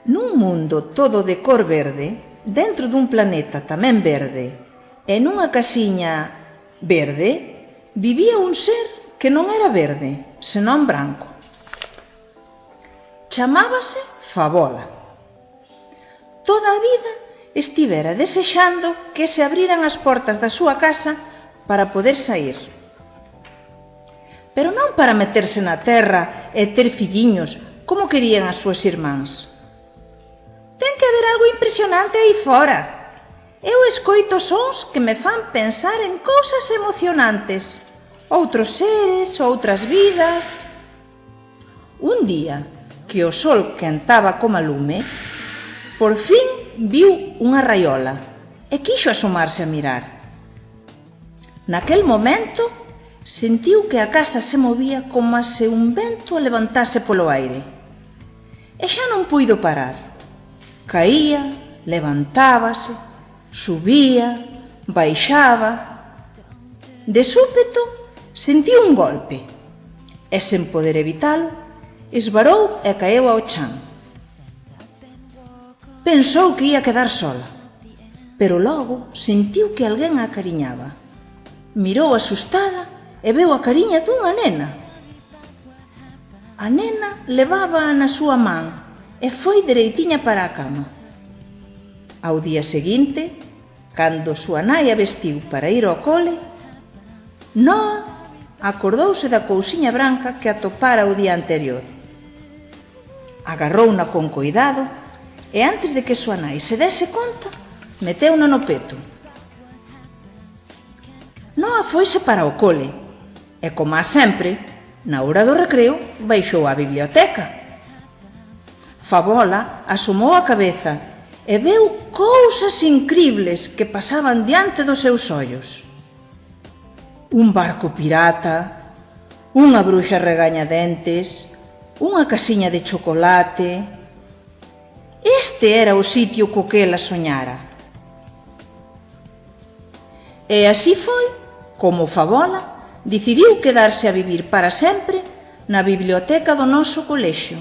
Nun mundo todo de cor verde, dentro dun planeta tamén verde, e nunha casiña verde, vivía un ser que non era verde, senón branco. Chamábase Favola. Toda a vida estivera desexando que se abriran as portas da súa casa para poder saír. Pero non para meterse na terra e ter filliños como querían as súas irmáns. Ten que haber algo impresionante aí fora. Eu escoito sons que me fan pensar en cousas emocionantes, outros seres, outras vidas. Un día que o sol quentaba como lume, por fin viu unha raiola e quixo asomarse a mirar. Naquel momento sentiu que a casa se movía como se un vento a levantase polo aire. E xa non puido parar. Caía, levantábase, subía, baixaba. De súpeto sentiu un golpe e, sen poder evitalo, esvarou e caeu ao chan. Pensou que ia quedar sola, pero logo sentiu que alguén a acariñaba. Mirou asustada e veu a cariña dunha nena. A nena levábaa na súa man e foi dereitiña para a cama. Ao día seguinte, cando súa nai a vestiu para ir ao cole, Noa acordouse da cousiña branca que atopara o día anterior. Agarrouna con coidado e antes de que súa nai se dese conta, meteuna no peto. Noa foise para o cole e, como a sempre, na hora do recreo baixou á biblioteca. Favola asomou a cabeza e veu cousas incribles que pasaban diante dos seus ollos. Un barco pirata, unha bruxa regañadentes, unha casiña de chocolate. Este era o sitio co que ela soñara. E así foi como Favola decidiu quedarse a vivir para sempre na biblioteca do noso colexio.